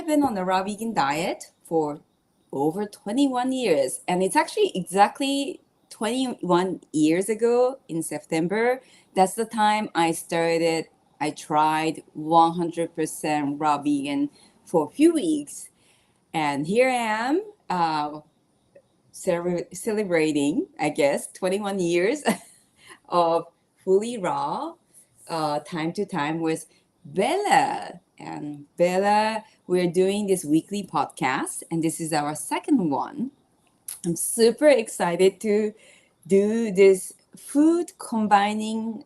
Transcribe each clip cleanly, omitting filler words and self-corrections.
been on a raw vegan diet for over 21 years, and it's actually exactly 21 years ago in September. That's the time I tried 100% raw vegan for a few weeks, and here I am celebrating, I guess, 21 years of fully raw, time to time with Bella. And Bella, we're doing this weekly podcast, and this is our second one. I'm super excited to do this food combining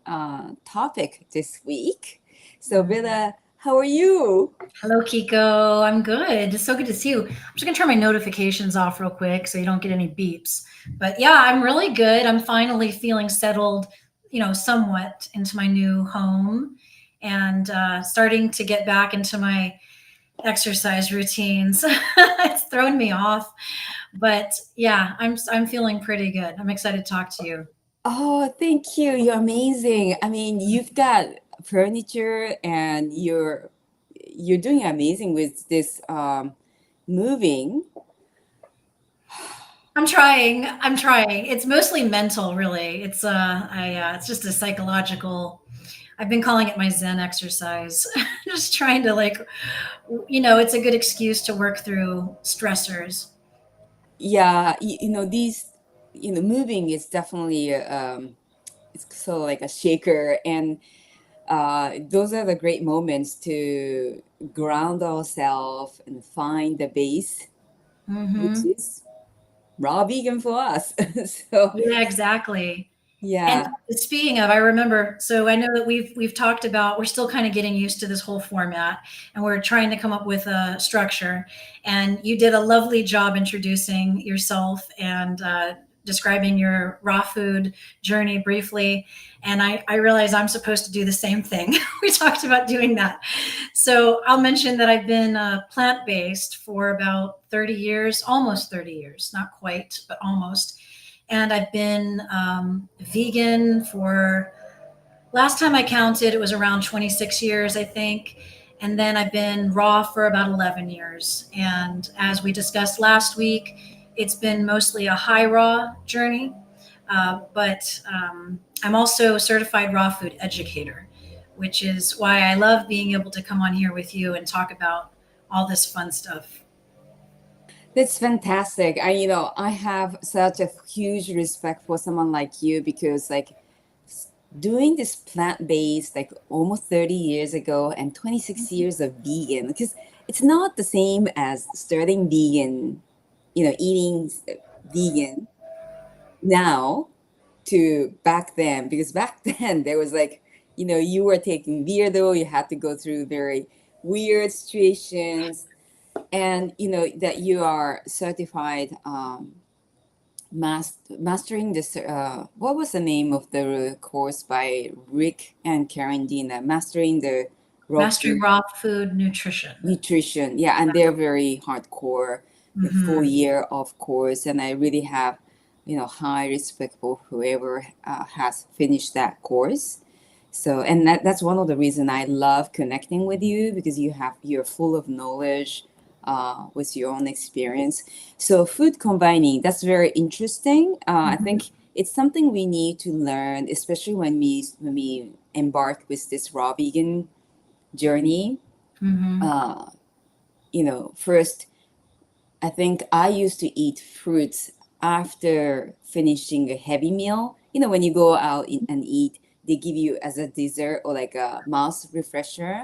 topic this week. So, Bella, how are you? Hello, Kiko. I'm good. It's so good to see you. I'm just going to turn my notifications off real quick so you don't get any beeps. But yeah, I'm really good. I'm finally feeling settled, somewhat into my new home and starting to get back into my exercise routines. It's thrown me off. But yeah, I'm feeling pretty good. I'm excited to talk to you. Oh, thank you. You're amazing. I mean, you've got furniture and you're doing amazing with this moving. I'm trying. I'm trying. It's mostly mental, really. It's just a psychological. I've been calling it my Zen exercise. Just trying to it's a good excuse to work through stressors. Yeah, these, moving is definitely it's sort of like a shaker, and those are the great moments to ground ourselves and find the base, which Hmm. is raw vegan for us. So, Yeah, exactly. And yeah. speaking of, I remember. So I know that we've talked about. We're still kind of getting used to this whole format, and we're trying to come up with a structure. And you did a lovely job introducing yourself and describing your raw food journey briefly. And I realize I'm supposed to do the same thing. We talked about doing that. So I'll mention that I've been plant based for about 30 years, almost 30 years, not quite, but almost. And I've been vegan for, last time I counted, it was around 26 years, I think. And then I've been raw for about 11 years. And as we discussed last week, it's been mostly a high raw journey. But I'm also a certified raw food educator, which is why I love being able to come on here with you and talk about all this fun stuff. That's fantastic. I have such a huge respect for someone like you because, like, doing this plant-based, like, almost 30 years ago and 26 years of vegan, because it's not the same as starting vegan, eating vegan now to back then, because back then there was like, you were taking weirdo, you had to go through very weird situations, and that you are certified mastering this what was the name of the course by Rick and Karen Dina, mastering the raw Mastering food raw food nutrition. nutrition. Yeah, and they're very hardcore, the full Hmm. year of course, and I really have high respect for whoever has finished that course. So, and that's one of the reason I love connecting with you, because you're full of knowledge with your own experience. So food combining, that's very interesting. I think it's something we need to learn, especially when we embark with this raw vegan journey. Hmm. uh, First, I think I used to eat fruits after finishing a heavy meal. When you go out and eat, they give you as a dessert or like a mouth refresher,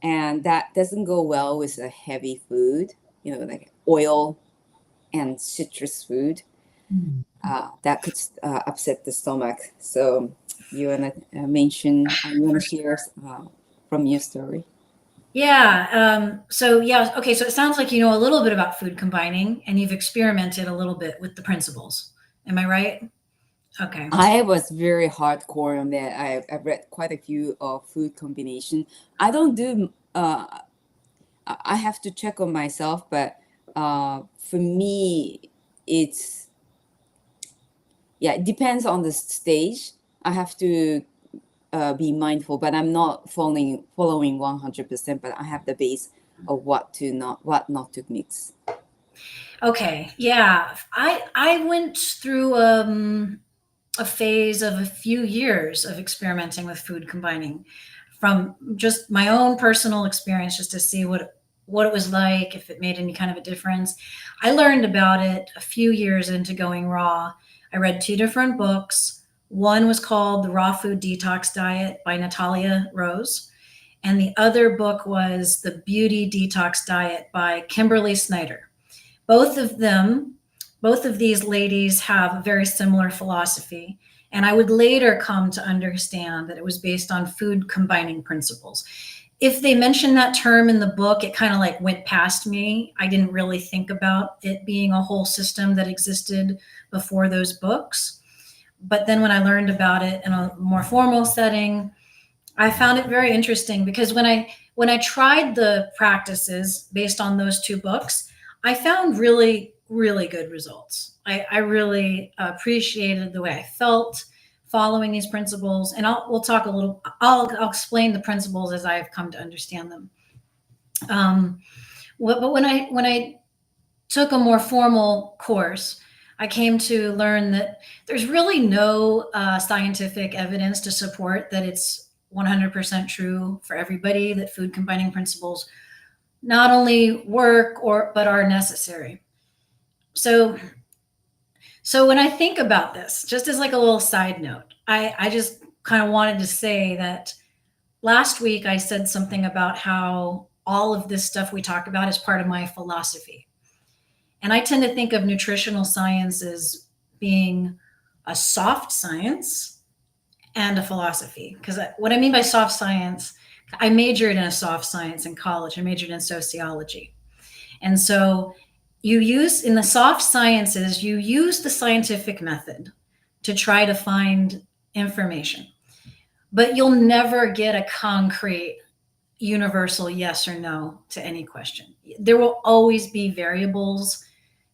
and that doesn't go well with a heavy food, like oil and citrus food. That could upset the stomach. So, you wanna you wanna For share sure. from your story? Yeah. So yeah. Okay. So it sounds like you know a little bit about food combining, and you've experimented a little bit with the principles. Am I right? Okay. I was very hardcore on that. I've read quite a few of food combination. I don't do. I have to check on myself, but for me, it's yeah. It depends on the stage. I have to be mindful, but I'm not following 100%. But I have the base or what not to mix? Okay, yeah. I went through a phase of a few years of experimenting with food combining from just my own personal experience, just to see what it was like, if it made any kind of a difference. I learned about it a few years into going raw. I read two different books. One was called The Raw Food Detox Diet by Natalia Rose, and the other book was The Beauty Detox Diet by Kimberly Snyder. Both of them, both of these ladies have a very similar philosophy. And I would later come to understand that it was based on food combining principles. If they mentioned that term in the book, it kind of like went past me. I didn't really think about it being a whole system that existed before those books. But then when I learned about it in a more formal setting, I found it very interesting, because when I tried the practices based on those two books, I found really really good results. I really appreciated the way I felt following these principles, and we'll talk a little. I'll explain the principles as I've come to understand them. Um, but when I took a more formal course, I came to learn that there's really no scientific evidence to support that it's 100% true for everybody that food combining principles not only work but are necessary. So so when I think about this, just as like a little side note, I just kind of wanted to say that last week I said something about how all of this stuff we talk about is part of my philosophy. And I tend to think of nutritional science as being a soft science and a philosophy. Because what I mean by soft science, I majored in a soft science in college. I majored in sociology. And so you use in the soft sciences, you use the scientific method to try to find information, but you'll never get a concrete universal yes or no to any question. There will always be variables.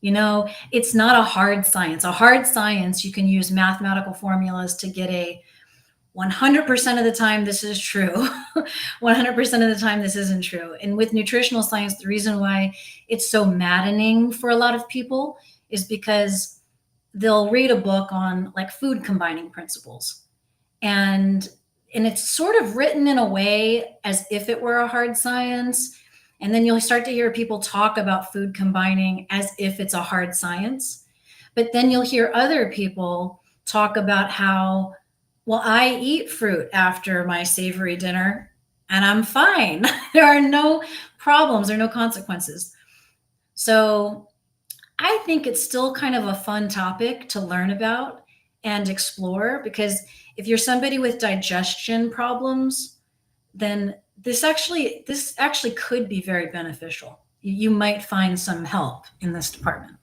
It's not a hard science. A hard science, you can use mathematical formulas to get a 100% of the time this is true. 100% of the time this isn't true. And with nutritional science, the reason why it's so maddening for a lot of people is because they'll read a book on like food combining principles, and it's sort of written in a way as if it were a hard science, and then you'll start to hear people talk about food combining as if it's a hard science. But then you'll hear other people talk about how, well, I eat fruit after my savory dinner and I'm fine. There are no problems, there are no consequences. So I think it's still kind of a fun topic to learn about and explore, because if you're somebody with digestion problems, then this actually could be very beneficial. You might find some help in this department.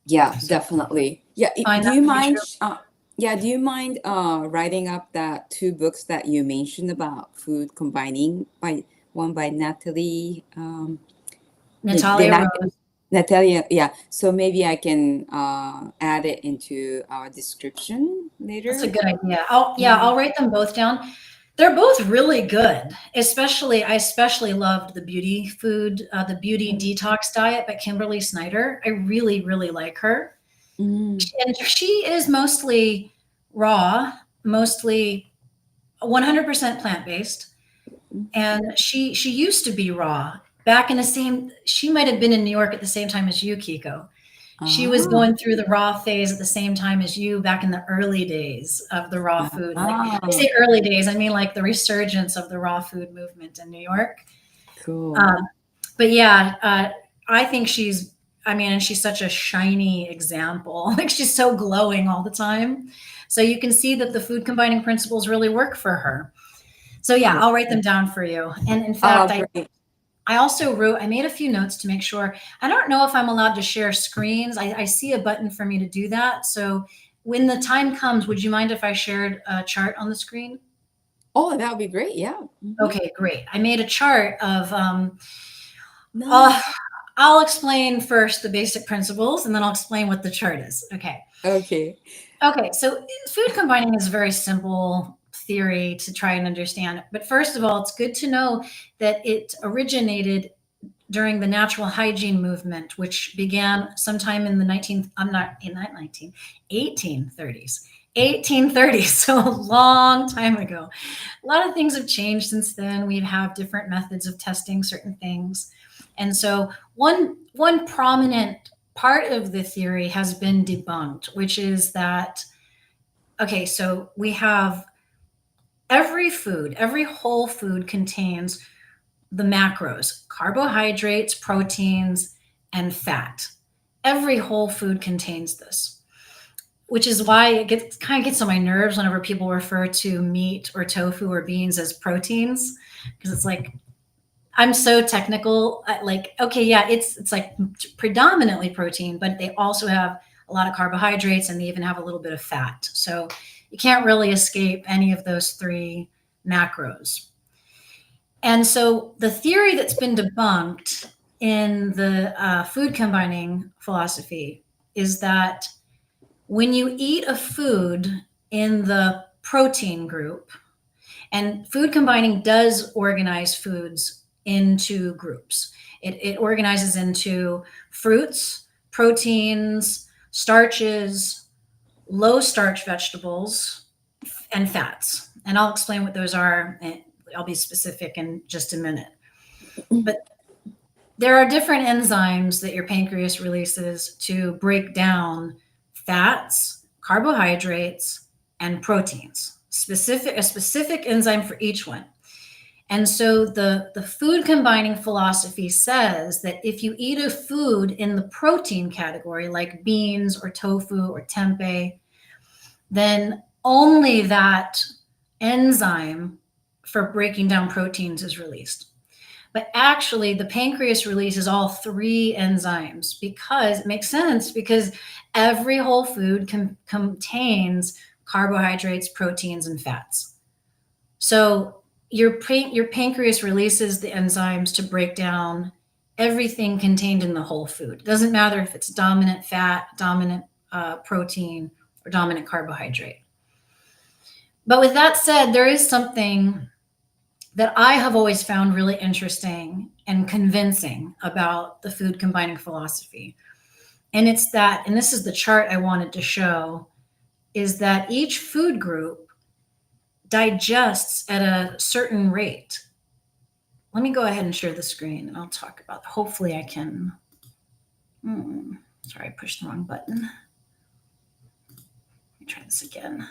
Yeah, So definitely. Yeah, find do that you to be mind? true. Yeah, do you mind writing up that two books that you mentioned about food combining, by one by Natalie, the Natalia Rose. Natalia? Yeah, so maybe I can add it into our description That's a later. good idea. I'll write them both down. They're both really good. I especially loved the beauty detox diet by Kimberly Snyder. I really, really like her. Mm. And she is mostly raw, mostly 100% plant-based. And she used to be raw back in the same, she might have been in New York at the same time as you, Kiko. She was Ah, going through the raw phase at the same time as you back in the early days of the raw food. Like I ah, say early days, I mean like the resurgence of the raw food movement in New York. cool. Um, but yeah, I think and she's such a shiny example. Like she's so glowing all the time. So you can see that the food combining principles really work for her. So yeah, Yeah. I'll write them down for you. And in Oh, fact, great. I also I made a few notes to make sure. I don't know if I'm allowed to share screens. I see a button for me to do that. So when the time comes, would you mind if I shared a chart on the screen? Oh, that would be great. Yeah. Okay, great. I made a chart of, uh, Nice. I'll explain first the basic principles and then I'll explain what the chart is. Okay. Okay. Okay. So food combining is a very simple theory to try and understand. But first of all, it's good to know that it originated during the natural hygiene movement, which began sometime in the 1830s. 1830s, so a long time ago. A lot of things have changed since then. We have different methods of testing certain things. And so one prominent part of the theory has been debunked, which is that, okay, so we have every whole food contains the macros: carbohydrates, proteins, and fat. Every whole food contains this, which is why kind of gets on my nerves whenever people refer to meat or tofu or beans as proteins, because it's like, I'm so technical. Like, okay, yeah, it's like predominantly protein, but they also have a lot of carbohydrates and they even have a little bit of fat. So you can't really escape any of those three macros. And so the theory that's been debunked in the food combining philosophy is that when you eat a food in the protein group, and food combining does organize foods into groups. It organizes into fruits, proteins, starches, low starch vegetables, and fats. And I'll explain what those are. And I'll be specific in just a minute. But there are different enzymes that your pancreas releases to break down fats, carbohydrates, and proteins. A specific enzyme for each one. And so the food combining philosophy says that if you eat a food in the protein category, like beans or tofu or tempeh, then only that enzyme for breaking down proteins is released. But actually, the pancreas releases all three enzymes, because it makes sense, because every whole food contains carbohydrates, proteins, and fats. So your pancreas releases the enzymes to break down everything contained in the whole food. It doesn't matter if it's dominant fat, dominant protein, or dominant carbohydrate. But with that said, there is something that I have always found really interesting and convincing about the food combining philosophy. And it's that, and this is the chart I wanted to show, is that each food group digests at a certain rate. Let me go ahead and share the screen and I'll talk about, hopefully I can. Sorry, I pushed the wrong button. Let me try this again.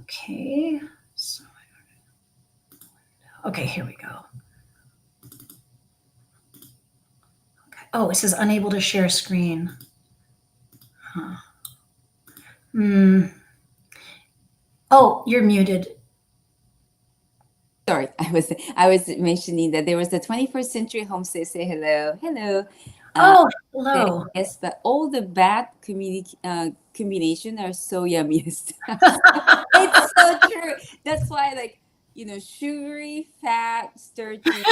Okay, so okay, here we go. Okay. Oh, it says unable to share screen. Huh. Oh, you're muted. Sorry, I was mentioning that there was the 21st Century Homestay. Say hello, hello. Oh, hello. Yes, but all the bad combination are so yummiest. It's so true. That's why, like, sugary, fat, starchy,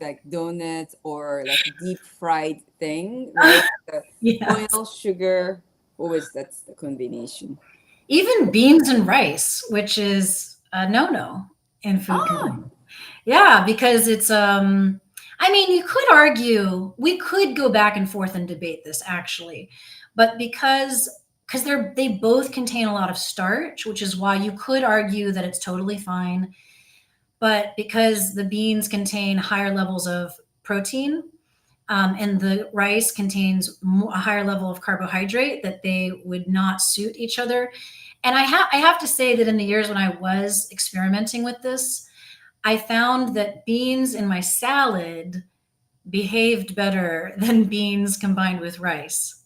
like donuts or like deep fried thing, right? The Yes. oil, sugar, always that's the combination. Even beans and rice, which is a no-no in food combining. Yeah, because it's I mean, you could argue, we could go back and forth and debate this actually, but because they both contain a lot of starch, which is why you could argue that it's totally fine. But because the beans contain higher levels of protein, and the rice contains a higher level of carbohydrate, that they would not suit each other. And I have to say that in the years when I was experimenting with this, I found that beans in my salad behaved better than beans combined with rice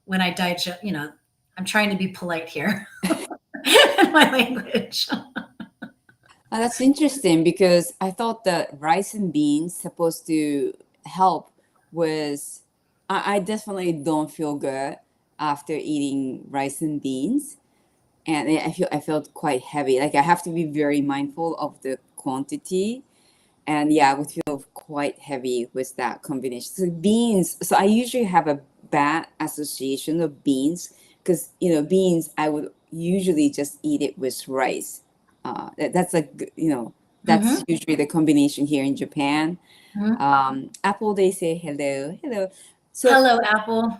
when I digest. I'm trying to be polite here in my language. That's interesting because I thought that rice and beans supposed to help with. I definitely don't feel good after eating rice and beans, and I felt quite heavy. Like I have to be very mindful of the quantity, and yeah, I would feel quite heavy with that combination. So beans. So I usually have a bad association of beans because beans I would usually just eat it with rice. That's like That's Mm-hmm. usually the combination here in Japan. Mm-hmm. Apple, they say hello, hello. So, Hello, Apple.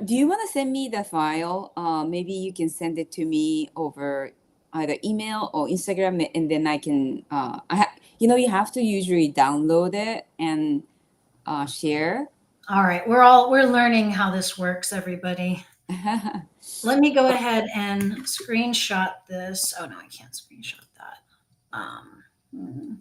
do you want to send me the file? Maybe you can send it to me over either email or Instagram, and then I can. You have to usually download it and share. All right, we're learning how this works, everybody. Let me go ahead and screenshot this. Oh no, I can't screenshot that. Hmm.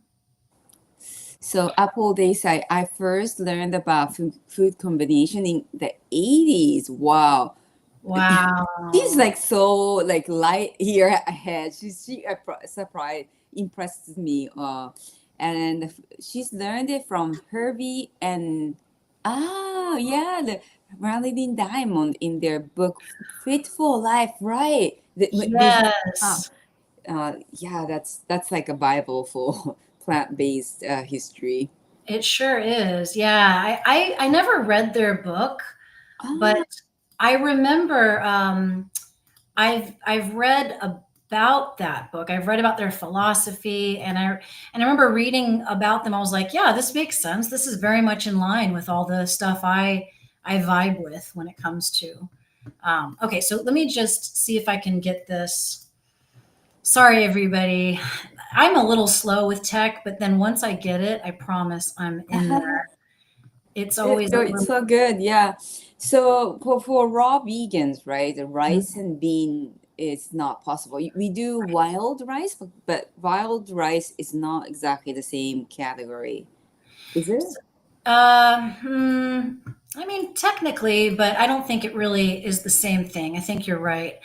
So Apple, they say I first learned about food combination in the 80s. Wow. She's Wow. like so like light here ahead. She surprised impressed me. And she's learned it from Herbie and yeah, the Marilyn Diamond in their book Fit for Life, right? Uh, Yes, yeah, that's like a Bible for plant-based history. it sure is. Yeah, I never read their book, but Ah, I remember I've read about that book. I've read about their philosophy, and I remember reading about them. I was like, yeah, this makes sense. This is very much in line with all the stuff I vibe with when it comes to. Okay, so let me just see if I can get this. Sorry, everybody. I'm a little slow with tech, but then once I get it, I promise I'm in there. It's always a it's little. so good, yeah. So for raw vegans, right, the rice and bean is not possible. We do wild rice, but wild rice is not exactly the same category, is it? I mean, technically, but I don't think it really is the same thing. I think you're right.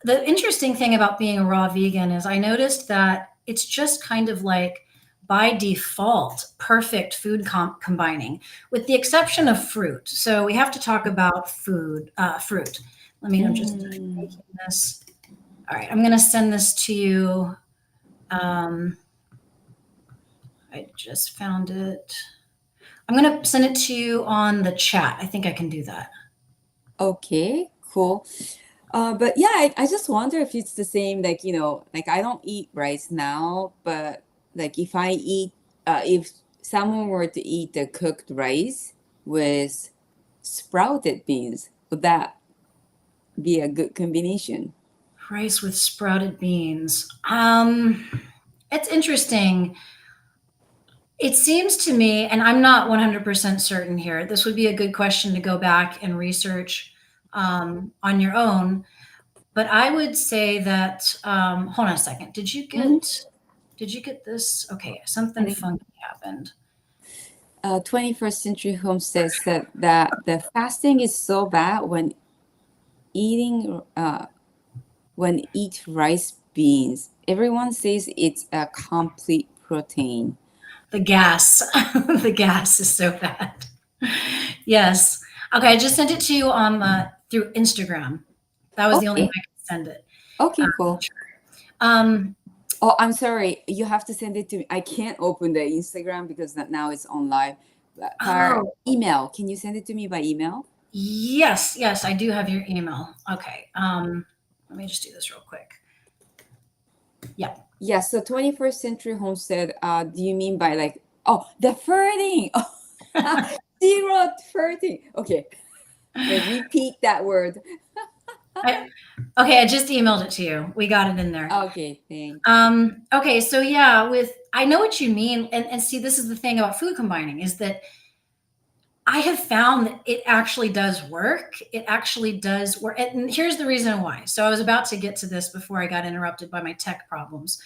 The interesting thing about being a raw vegan is I noticed that it's just kind of like by default perfect food combining, with the exception of fruit. So we have to talk about fruit. I'm just Mm. making this. All right, I'm going to send this to you. Um, I just found it. I'm going to send it to you on the chat. I think I can do that. Okay, cool. But yeah, I just wonder if it's the same, like, like I don't eat rice now, but like if someone were to eat the cooked rice with sprouted beans, would that be a good combination? Rice with sprouted beans. It's interesting. It seems to me, and I'm not 100% certain here, this would be a good question to go back and research on your own. But I would say that, hold on a second. Mhm. Did you get this? Okay, I something think funky happened. 21st Century Home says that the fasting is so bad eating when eat rice beans. Everyone says it's a complete protein. The gas, the gas is so bad. Yes. Okay, I just sent it to you through Instagram. That was the only way Okay, I could send it. okay, cool. Um, Oh, I'm sorry. You have to send it to me. I can't open the Instagram because now it's on live. Par oh, email. Can you send it to me by email? yes, yes, I do have your email. Okay. Let me just do this real quick. Yeah. Yeah, so 21st Century Homestead, do you mean by like, oh, the furting? Oh, zero furting. Okay, repeat that word. I, okay, I just emailed it to you. We got it in there. Okay, thank you. Okay, so yeah, I know what you mean, and see, this is the thing about food combining is that I have found that it actually does work. It actually does work. And here's the reason why. So I was about to get to this before I got interrupted by my tech problems.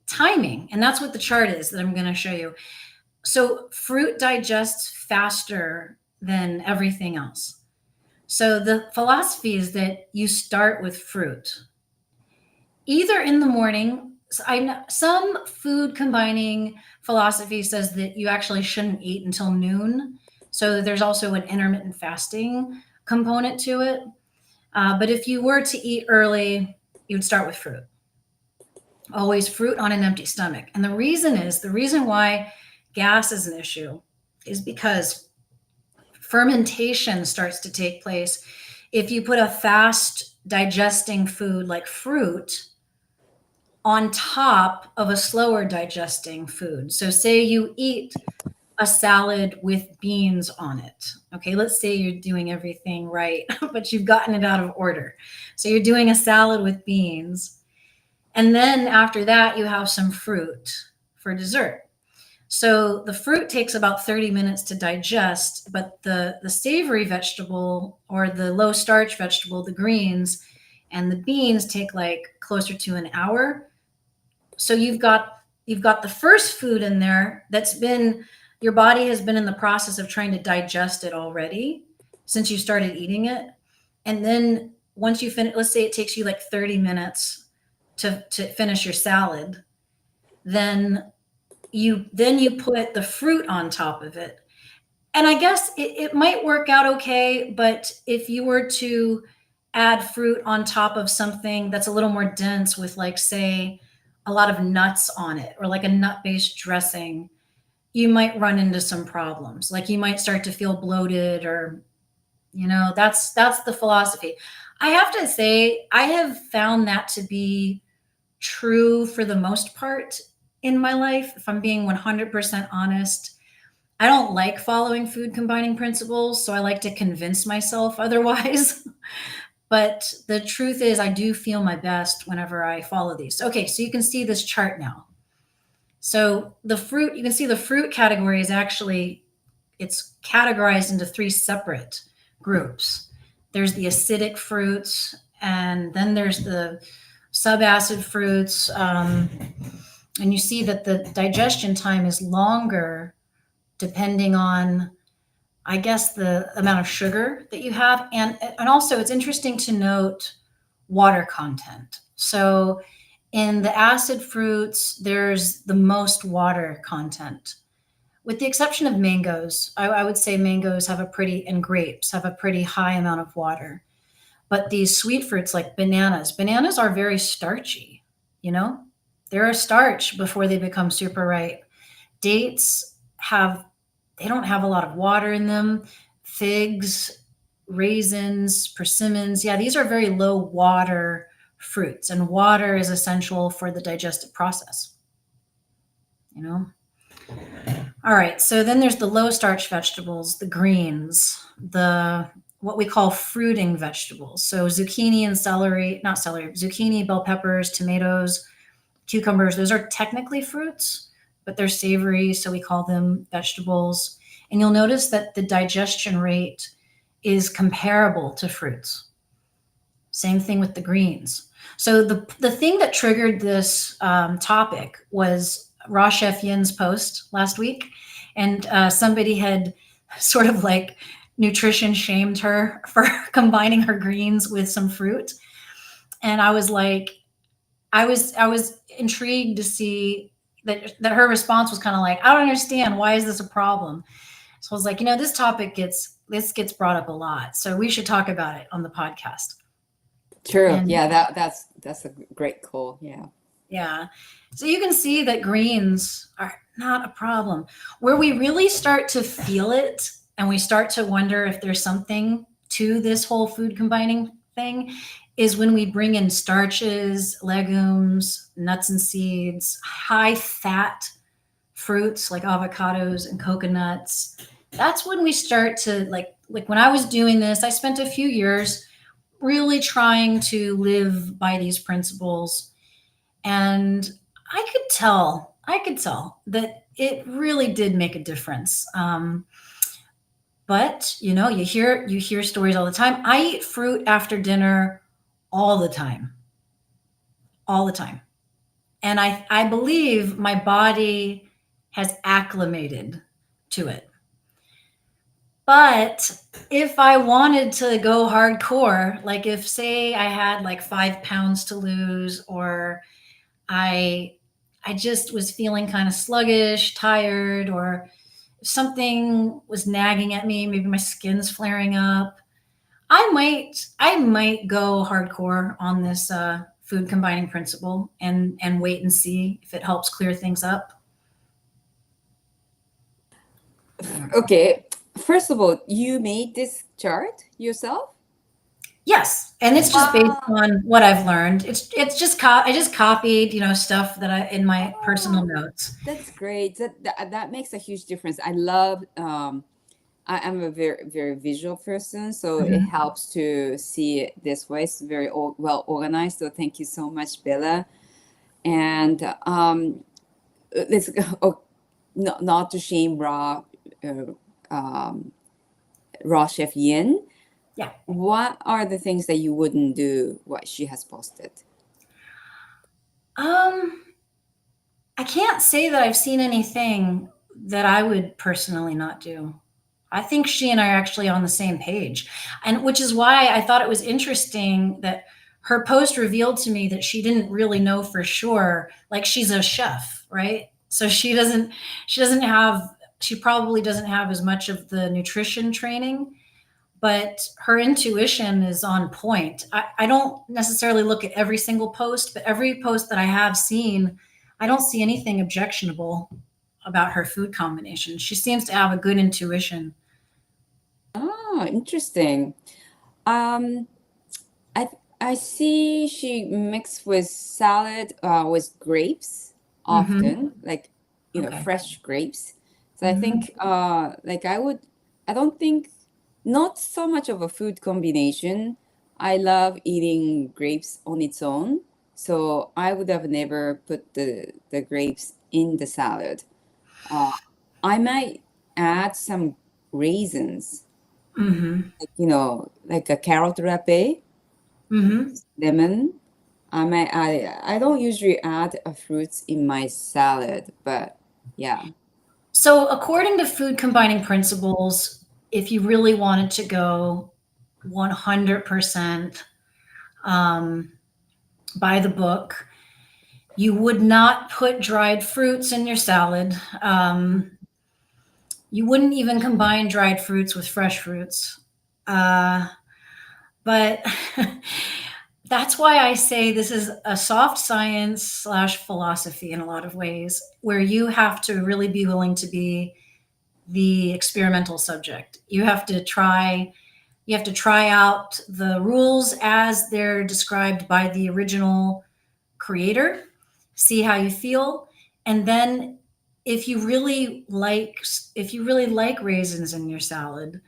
Timing, and that's what the chart is that I'm going to show you. So fruit digests faster than everything else. So the philosophy is that you start with fruit, either in the morning. I know some food combining philosophy says that you actually shouldn't eat until noon. So there's also an intermittent fasting component to it. But if you were to eat early, you would start with fruit. Always fruit on an empty stomach. And the reason why gas is an issue is because fermentation starts to take place. If you put a fast digesting food like fruit on top of a slower digesting food. So say you eat a salad with beans on it. Okay, let's say you're doing everything right, but you've gotten it out of order. So you're doing a salad with beans. And then after that, you have some fruit for dessert. So the fruit takes about 30 minutes to digest, but the savory vegetable or the low starch vegetable, the greens, and the beans take like closer to an hour. So you've got the first food in there that's been your body has been in the process of trying to digest it already since you started eating it. And then once you finish, let's say it takes you like 30 minutes to finish your salad, then you put the fruit on top of it. And I guess it might work out okay, but if you were to add fruit on top of something that's a little more dense with, like, say, a lot of nuts on it or like a nut based dressing, you might run into some problems. Like you might start to feel bloated or, that's the philosophy. I have to say, I have found that to be true for the most part in my life. If I'm being 100% honest, I don't like following food combining principles, so I like to convince myself otherwise. But the truth is, I do feel my best whenever I follow these. Okay, so you can see this chart now. So the fruit, you can see the fruit category is actually, it's categorized into three separate groups. There's the acidic fruits, and then there's the subacid fruits. And you see that the digestion time is longer depending on, I guess, the amount of sugar that you have. And also, it's interesting to note water content. So in the acid fruits, there's the most water content. With the exception of mangoes, I would say mangoes have and grapes have a pretty high amount of water. But these sweet fruits like bananas are very starchy, you know? They're a starch before they become super ripe. Dates they don't have a lot of water in them. Figs, raisins, persimmons, yeah, these are very low water fruits, and water is essential for the digestive process, you know? All right, so then there's the low starch vegetables, the greens, the what we call fruiting vegetables. So zucchini and celery, not celery, zucchini, bell peppers, tomatoes, cucumbers, those are technically fruits, but they're savory, so we call them vegetables. And you'll notice that the digestion rate is comparable to fruits. Same thing with the greens. So the thing that triggered this topic was Ra Chef Yin's post last week, and somebody had sort of like nutrition shamed her for combining her greens with some fruit, and I was like, I was intrigued to see that her response was kind of like, I don't understand, why is this a problem? So I was like, this gets brought up a lot, so we should talk about it on the podcast. True. And Yeah, that's a great call. Yeah. yeah. So you can see that greens are not a problem. Where we really start to feel it and we start to wonder if there's something to this whole food combining thing is when we bring in starches, legumes, nuts and seeds, high fat fruits like avocados and coconuts. That's when we start to like when I was doing this, I spent a few years really trying to live by these principles. And I could tell that it really did make a difference. But you hear stories all the time. I eat fruit after dinner all the time, all the time. And I believe my body has acclimated to it. But if I wanted to go hardcore, like if say I had like 5 pounds to lose, or I just was feeling kind of sluggish, tired, or something was nagging at me, maybe my skin's flaring up, I might go hardcore on this food combining principle and wait and see if it helps clear things up. Okay. First of all, you made this chart yourself? Yes, and it's just based Wow. on what I've learned. It's just I just copied, stuff that I in my personal Oh, notes. that's great. That makes a huge difference. I love I am a very visual person, so it Mhm. helps to see it this way. It's very well organized. So thank you so much, Bella. And let's oh, not to shame uh, um, raw chef Yin. Yeah. What are the things that you wouldn't do? What she has posted? Um, I can't say that I've seen anything that I would personally not do. I think she and I are actually on the same page. And which is why I thought it was interesting that her post revealed to me that she didn't really know for sure. Like she's a chef, right? So she probably doesn't have as much of the nutrition training, but her intuition is on point. I don't necessarily look at every single post, but every post that I have seen, I don't see anything objectionable about her food combination. She seems to have a good intuition. Oh, interesting. Um, I see she mixed with salad with grapes Hmm. often, like Okay. fresh grapes. So I Hmm. think like I don't think not so much of a food combination. I love eating grapes on its own. So I would have never put the grapes in the salad. Uh, I might add some raisins, Hmm. like like a carrot rape, Hmm. lemon. I don't usually add fruits in my salad, but yeah. So, according to food combining principles, if you really wanted to go 100% um, by the book, you would not put dried fruits in your salad. You wouldn't even combine dried fruits with fresh fruits. Uh, but that's why I say this is a soft science slash philosophy in a lot of ways, where you have to really be willing to be the experimental subject. You have to try out the rules as they're described by the original creator, see how you feel, and then if you really like if you really like raisins in your salad,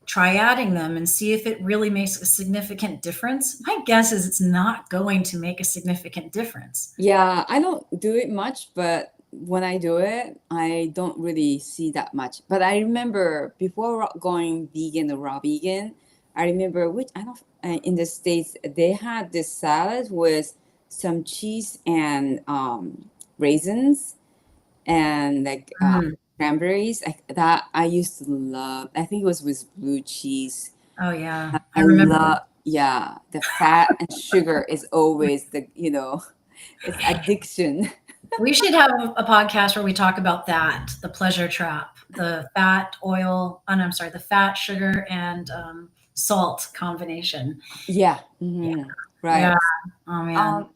try adding them and see if it really makes a significant difference. My guess is it's not going to make a significant difference. Yeah, I don't do it much, but when I do it, I don't really see that much. But I remember before going vegan or raw vegan, I remember which I don't in the States they had this salad with some cheese and raisins and like Mm. cranberries. That I used to love. I think it was with blue cheese. Oh yeah, I I remember. love, yeah, the fat and sugar is always it's addiction. We should have a podcast where we talk about that, the pleasure trap, the fat, oil, and I'm sorry, the fat, sugar, and salt combination. Yeah, Yeah. right. Yeah. Oh man. Um,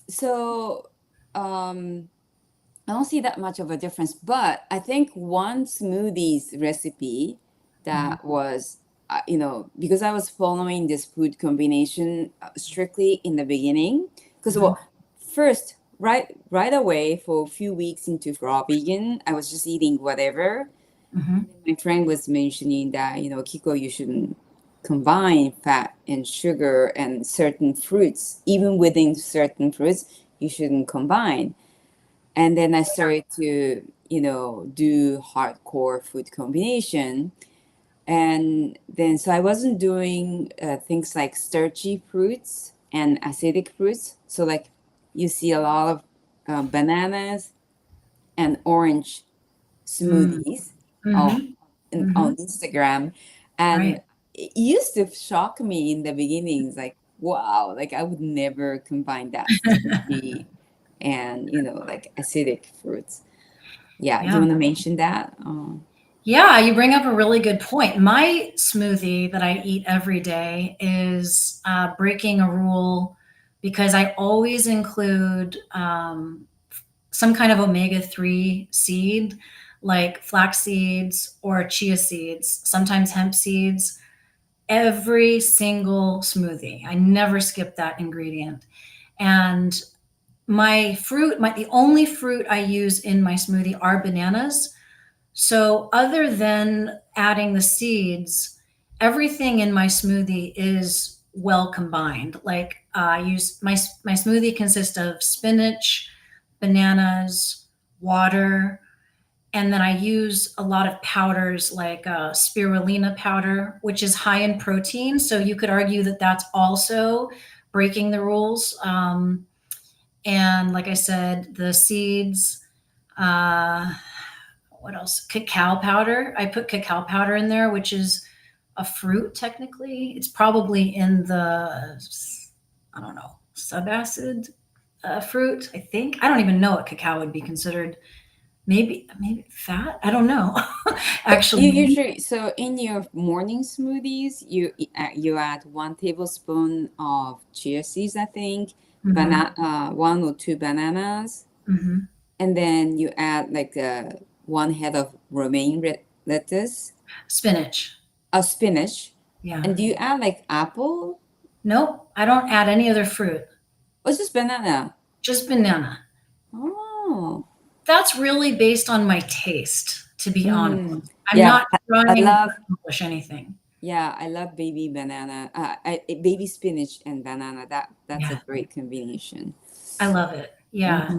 so um, I don't see that much of a difference, but I think one smoothies recipe Mhm. that was, because I was following this food combination strictly in the beginning, because Mhm. well, first, right away for a few weeks into raw vegan, I was just eating whatever. Mhm. My friend was mentioning that, Kiko, you shouldn't combine fat and sugar and certain fruits, even within certain fruits, you shouldn't combine. And then I started to, do hardcore food combination. And then, so I wasn't doing things like starchy fruits and acidic fruits. So, like, you see a lot of bananas and orange Mm. smoothies on, Mhm. on Mhm. Instagram. And Right. it used to shock me in the beginnings, like, wow, like I would never combine that starchy and, like acidic fruits. Yeah. Do you Yeah. want to mention that? Yeah, you bring up a really good point. My smoothie that I eat every day is breaking a rule because I always include some kind of omega-3 seed, like flax seeds or chia seeds, sometimes hemp seeds. every single smoothie. I never skip that ingredient. And my fruit, the only fruit I use in my smoothie are bananas. So other than adding the seeds, everything in my smoothie is well combined. Like I use my smoothie consists of spinach, bananas, water, and then I use a lot of powders like spirulina powder, which is high in protein. So you could argue that that's also breaking the rules. And like I said, the seeds. Uh, what else? Cacao powder. I put cacao powder in there, which is a fruit technically. It's probably in the, I don't know, subacid fruit, I think. I don't even know what cacao would be considered. Maybe fat. I don't know. But you Actually, usually, so in your morning smoothies, you add 1 tablespoon of chia seeds, I think, hmm 1 or 2 bananas, hmm and then you add like 1 head of romaine lettuce, spinach. a spinach, Yeah. and do you add like apple Nope. I don't add any other fruit. or just banana? Just banana. Oh, That's really based on my taste, to be honest. I'm yeah, not I trying to love. accomplish anything. Yeah, I love baby banana, baby spinach and banana. That's a Yeah, great combination. I love it. Yeah.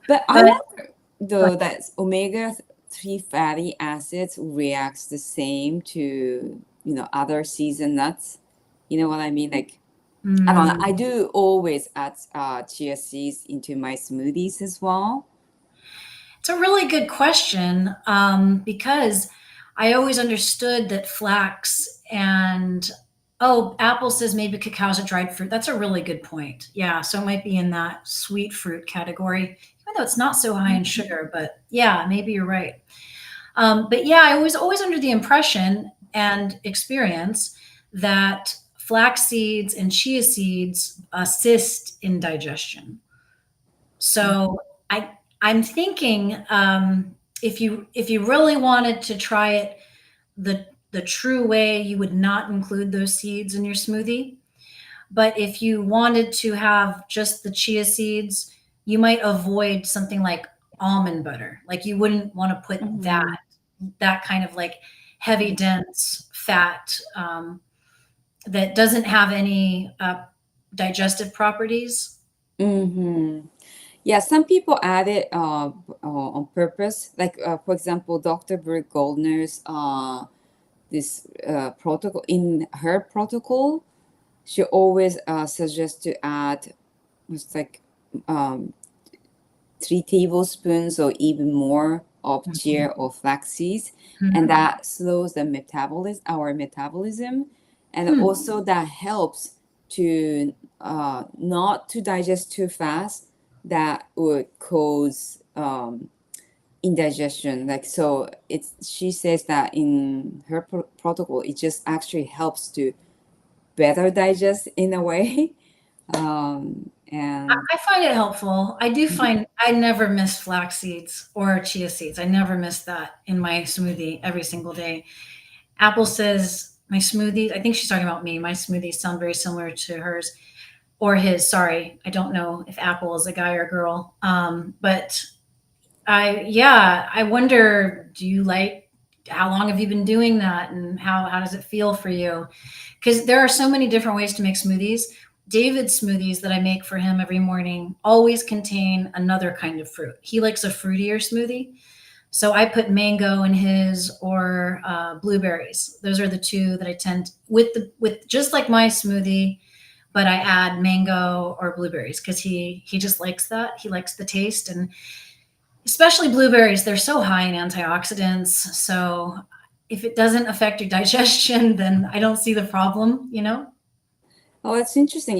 But I But wonder though that omega 3 fatty acids reacts the same to other seasoned nuts. You know what I mean? Like I don't know. mm, I do always add chia seeds into my smoothies as well. it's a really good question, because I always understood that flax and, oh, Apple says maybe cacao's a dried fruit. That's a really good point. Yeah, so it might be in that sweet fruit category, even though it's not so high in sugar. But yeah, maybe you're right. But yeah, I was always under the impression and experience that flax seeds and chia seeds assist in digestion. So I'm thinking, if you really wanted to try it the true way, you would not include those seeds in your smoothie. But if you wanted to have just the chia seeds, you might avoid something like almond butter. Like you wouldn't want to put Mm-hmm. that kind of like heavy dense fat, that doesn't have any digestive properties. Mm-hmm. Yeah, some people add it on purpose. Like for example, Dr. Brooke Goldner's this protocol in her protocol, she always suggests to add it's like um, 3 tablespoons or even more of chia or flax seeds, and Mhm. that slows the our metabolism, and Hmm. also that helps to not to digest too fast. That would cause indigestion. Like so, it's she says that in her protocol, it just actually helps to better digest in a way. And I find it helpful. I do find I never miss flax seeds or chia seeds. I never miss that in my smoothie every single day. Apple says my smoothies, I think she's talking about me. My smoothies sound very similar to hers or his. Sorry. I don't know if Apple is a guy or girl. But yeah, I wonder, how long have you been doing that and how does it feel for you? Because there are so many different ways to make smoothies. David's smoothies that I make for him every morning always contain another kind of fruit. He likes a fruitier smoothie. So I put mango in his or blueberries. Those are the two that I tend with just like my smoothie, but I add mango or blueberries because he just likes that. He likes the taste, and especially blueberries, they're so high in antioxidants. So if it doesn't affect your digestion, then I don't see the problem. oh, it's interesting.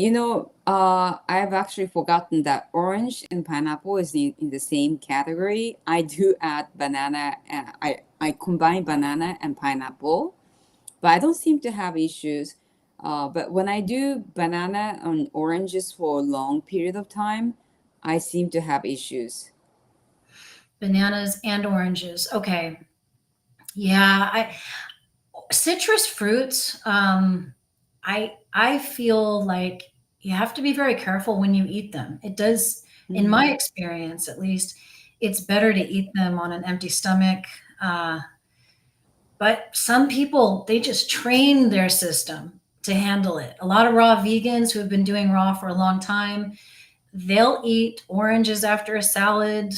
I've actually forgotten that orange and pineapple is in the same category. I do add banana. I combine banana and pineapple, but I don't seem to have issues. But when I do banana and oranges for a long period of time, I seem to have issues. Bananas and oranges. Okay. Yeah, I citrus fruits. I feel like you have to be very careful when you eat them. It does, in my Mhm. experience at least, it's better to eat them on an empty stomach. Uh, but some people, they just train their system to handle it. A lot of raw vegans who have been doing raw for a long time, they'll eat oranges after a salad,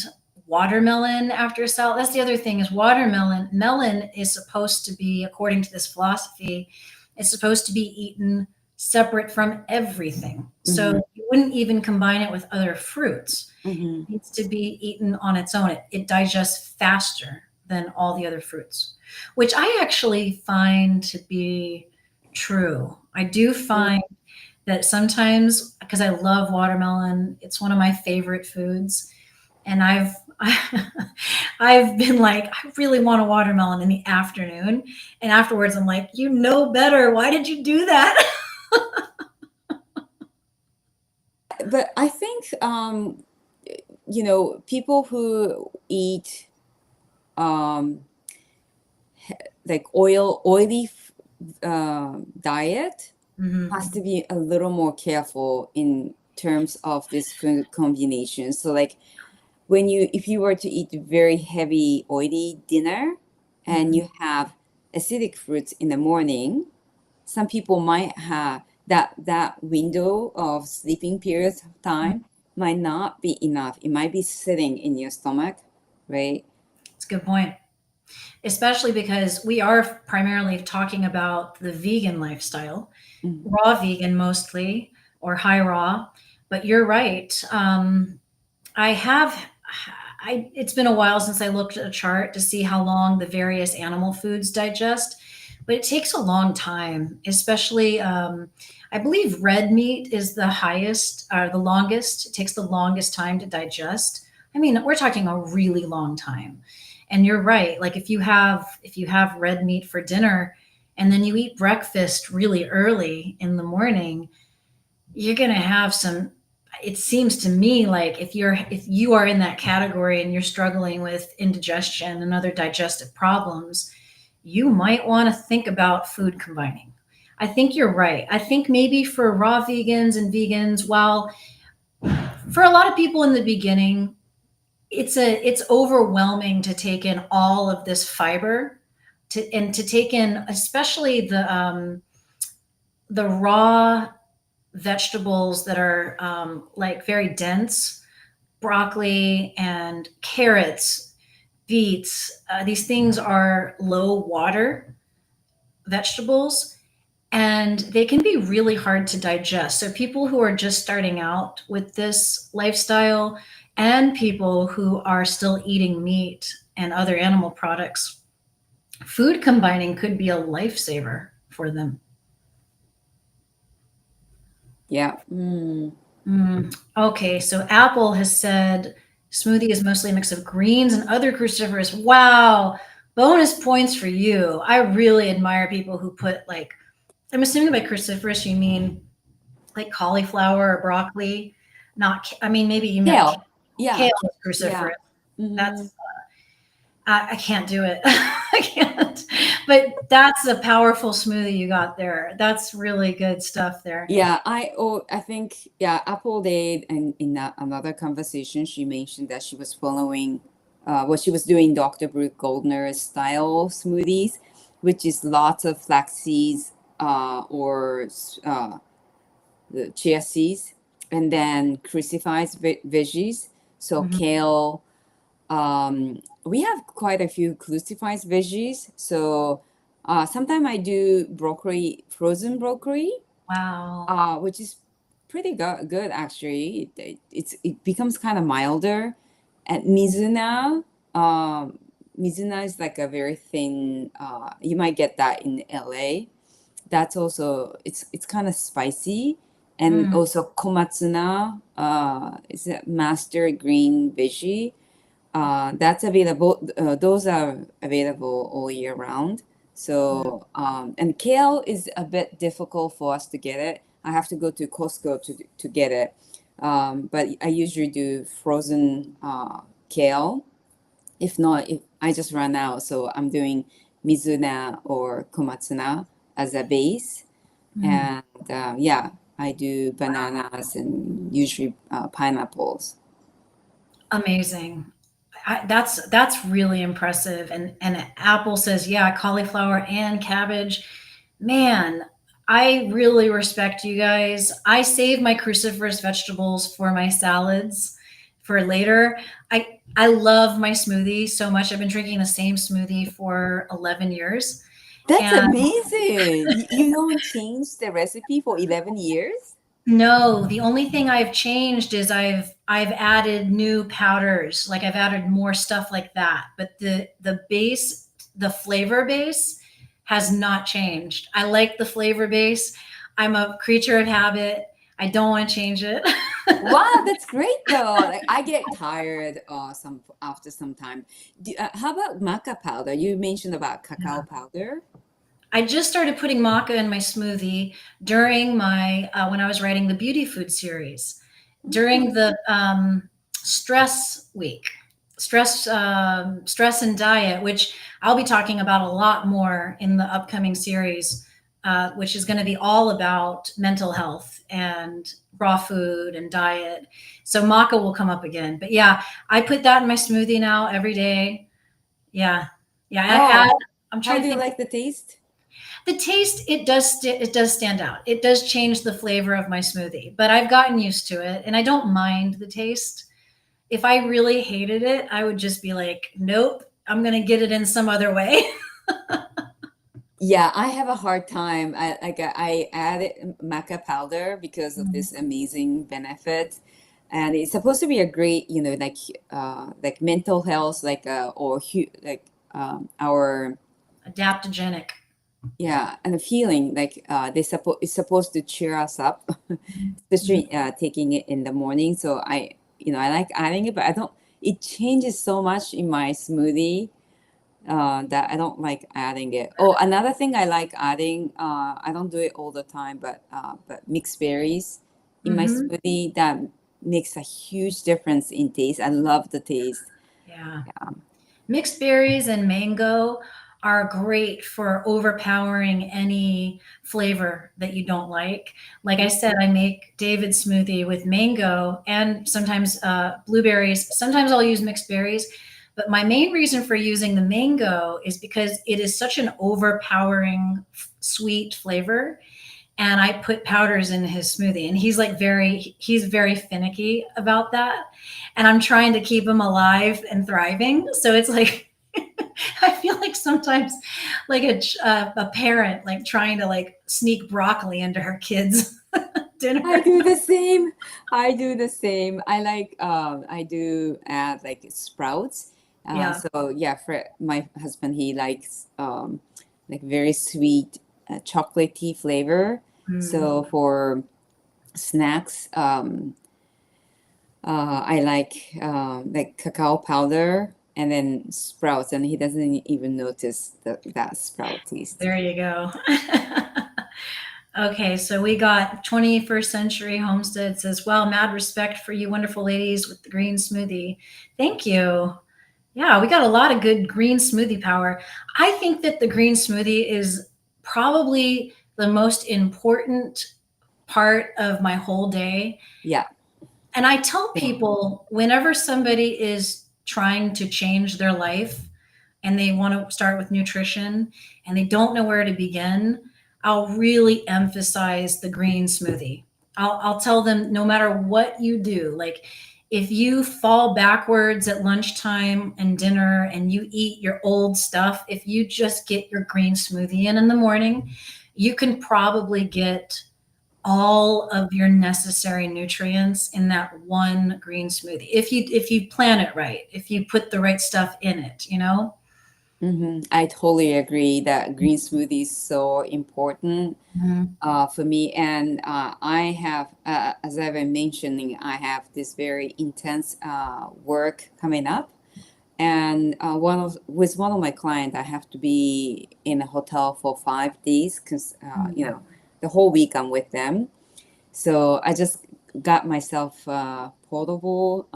watermelon after a salad. That's the other thing is watermelon. Melon is supposed to be, according to this philosophy, it's supposed to be eaten separate from everything. Mhm. So you wouldn't even combine it with other fruits. Mhm. It needs to be eaten on its own. It digests faster than all the other fruits, which I actually find to be true. I do Yeah. find that sometimes, because I love watermelon, it's one of my favorite foods, and I've been like, I really want a watermelon in the afternoon, and afterwards I'm like, you know better. Why did you do that? But I think people who eat um like oily diet Hmm. has to be a little more careful in terms of this food combination. So like if you were to eat very heavy oily dinner and Hmm. you have acidic fruits in the morning, some people might have that window of sleeping period of time might not be enough. It might be sitting in your stomach, right? It's a good point, especially because we are primarily talking about the vegan lifestyle, Mm-hmm. raw vegan mostly, or high raw. But you're right. I have it's been a while since I looked at a chart to see how long the various animal foods digest, but it takes a long time, especially I believe red meat is the highest or the longest. It takes the longest time to digest. I mean, we're talking a really long time. And you're right. Like if you have red meat for dinner and then you eat breakfast really early in the morning, you're going to have some, it seems to me like if you are in that category and you're struggling with indigestion and other digestive problems, you might want to think about food combining. I think you're right. I think maybe for raw vegans and vegans, while for a lot of people in the beginning, it's overwhelming to take in all of this fiber, to take in especially the raw vegetables that are like very dense, broccoli and carrots, beets. These things are low water vegetables and they can be really hard to digest. So, people who are just starting out with this lifestyle and people who are still eating meat and other animal products, food combining could be a lifesaver for them. Yeah. Mm. Okay, so Apple has said smoothie is mostly a mix of greens and other cruciferous. Wow, bonus points for you. I really admire people who put like, I'm assuming by cruciferous you mean like cauliflower or broccoli. Not, I mean, maybe you meant Kale. Yeah. kale is Yeah. cruciferous. Hmm. That's, I can't do it. I can't. But that's a powerful smoothie you got there. That's really good stuff there. Yeah, I think yeah, Apple did, and in another conversation, she mentioned that she was following, she was doing Dr. Brooke Goldner's style smoothies, which is lots of flax seeds, or the chia seeds, and then crucified veggies. So Mhm. kale. We have quite a few crucified veggies. So sometimes I do broccoli, frozen broccoli, Wow. which is pretty good actually. It becomes kind of milder. And Mizuna, Mizuna is like a very thin. You might get that in LA. That's also it's kind of spicy, and Mm. also komatsuna. Is a master green veggie. That's available. Those are available all year round. So, and kale is a bit difficult for us to get it. I have to go to Costco to get it. But I usually do frozen kale. If not, if I just run out, so I'm doing mizuna or komatsuna as a base. Mm, and yeah, I do bananas and usually pineapples. amazing. That's really impressive. And Apple says, yeah, cauliflower and cabbage. Man, I really respect you guys. I save my cruciferous vegetables for my salads for later. I love my smoothie so much. I've been drinking the same smoothie for 11 years. That's And amazing. You don't change the recipe for 11 years? no, the only thing I've changed is I've added new powders, like I've added more stuff like that. But the base, the flavor base has not changed. I like the flavor base. I'm a creature of habit. I don't want to change it. Wow, that's great though. Like I get tired some after some time. How about maca powder? You mentioned about cacao powder. I just started putting maca in my smoothie during my when I was writing the beauty food series, during the stress week, stress and diet, which I'll be talking about a lot more in the upcoming series, which is going to be all about mental health and raw food and diet. So maca will come up again, but yeah, I put that in my smoothie now every day. Yeah, yeah. Oh, I'm how trying to do you think. like the taste? The taste, it does stand out. It does change the flavor of my smoothie, but I've gotten used to it and I don't mind the taste. If I really hated it, I would just be like, nope, I'm going to get it in some other way. Yeah, I have a hard time. I added maca powder because of Mhm. this amazing benefit, and it's supposed to be a great, like mental health, like our Adaptogenic. yeah, and the feeling like it's supposed to cheer us up, Mhm. especially taking it in the morning. So I like adding it, but I don't. It changes so much in my smoothie that I don't like adding it. Oh, another thing I like adding, I don't do it all the time, but mixed berries in my Mhm. smoothie that makes a huge difference in taste. I love the taste. Yeah. Yeah. Mixed berries and mango are great for overpowering any flavor that you don't like. Like I said, I make David's smoothie with mango and sometimes blueberries. Sometimes I'll use mixed berries. But my main reason for using the mango is because it is such an overpowering sweet flavor, and I put powders in his smoothie, and he's very finicky about that, and I'm trying to keep him alive and thriving. So it's like I feel like sometimes like a parent like trying to like sneak broccoli into her kids I dinner. do the same. I do the same. I do add like sprouts. Yeah. So yeah, for my husband, he likes like very sweet chocolatey flavor. Mm. So for snacks, I like cacao powder and then sprouts, and he doesn't even notice that sprout taste. There you go. Okay, so we got 21st Century Homestead says, "Well, mad respect for you wonderful ladies with the green smoothie. Thank you." Yeah, we got a lot of good green smoothie power. I think that the green smoothie is probably the most important part of my whole day. Yeah. And I tell people whenever somebody is trying to change their life and they want to start with nutrition and they don't know where to begin, I'll really emphasize the green smoothie. I'll tell them no matter what you do, like if you fall backwards at lunchtime and dinner and you eat your old stuff, if you just get your green smoothie in the morning, you can probably get all of your necessary nutrients in that one green smoothie. If you plan it right, if you put the right stuff in it, you know? I totally agree that green smoothie is so important Mhm. for me. And I have, as I've been mentioning, I have this very intense work coming up. And with one of my clients, I have to be in a hotel for 5 days because the whole week I'm with them. So I just got myself portable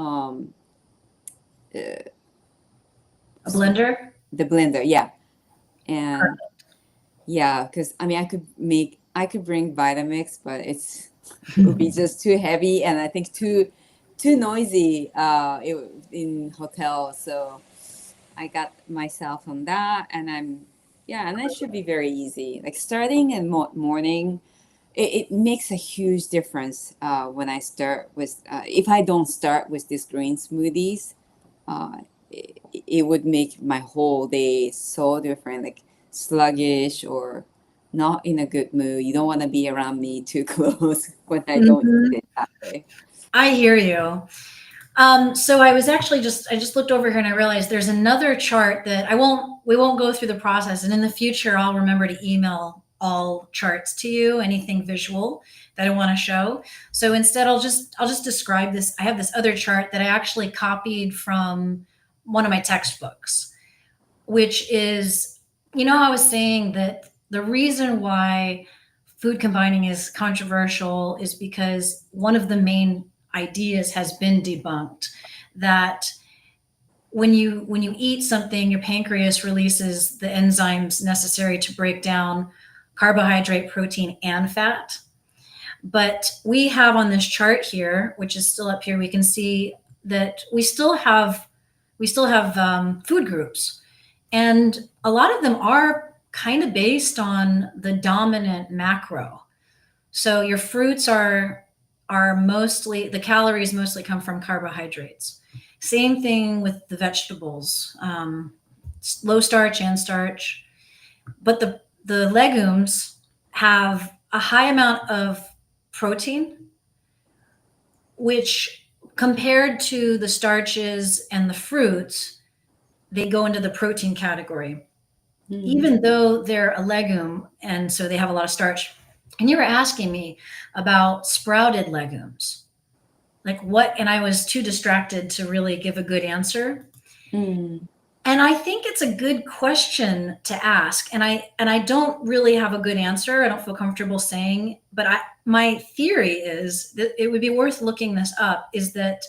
A blender? the blender, yeah, and yeah, because I mean I could make I could bring Vitamix, but it would be just too heavy, and I think too noisy in hotel. So I got myself on that, and yeah, and it should be very easy. Like starting in morning, it makes a huge difference when I start with. If I don't start with these green smoothies, it would make my whole day so different, like sluggish or not in a good mood. You don't want to be around me too close when I don't Mhm. eat it that way. I hear you. So I just looked over here and I realized there's another chart that we won't go through the process. And in the future, I'll remember to email all charts to you, anything visual that I want to show. So instead, I'll just describe this. I have this other chart that I actually copied from one of my textbooks, which is, I was saying that the reason why food combining is controversial is because one of the main ideas has been debunked, that when you eat something, your pancreas releases the enzymes necessary to break down carbohydrate, protein, and fat. But we have on this chart here, which is still up here, we can see that we still have food groups, and a lot of them are kind of based on the dominant macro. So your fruits are mostly, the calories mostly come from carbohydrates. Same thing with the vegetables, low starch and starch. But the legumes have a high amount of protein, which compared to the starches and the fruits, they go into the protein category, Mhm. even though they're a legume and so they have a lot of starch. And you were asking me about sprouted legumes. Like what? And I was too distracted to really give a good answer. Mm. And I think it's a good question to ask. And I don't really have a good answer. I don't feel comfortable saying, but my theory is that it would be worth looking this up, is that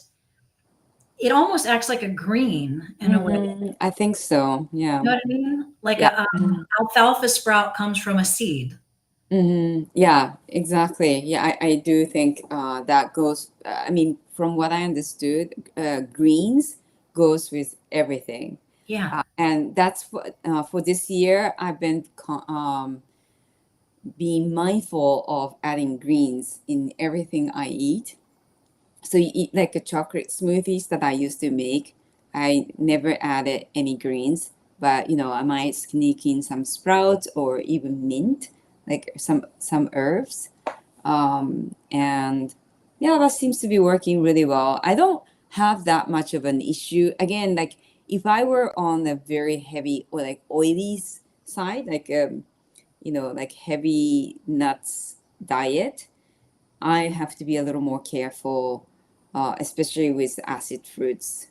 it almost acts like a green in a way. I think so. Yeah. You know what I mean? Like Yeah. a alfalfa sprout comes from a seed. Yeah, exactly. Yeah, I do think that goes, I mean, from what I understood, greens goes with everything. Yeah. And that's for this year, I've been being mindful of adding greens in everything I eat. So you eat like a chocolate smoothies that I used to make. I never added any greens, but I might sneak in some sprouts or even mint, like some herbs. And yeah, that seems to be working really well. I don't have that much of an issue. Again, like if I were on a very heavy or like oily side, like like heavy nuts diet, I have to be a little more careful, especially with acid fruits.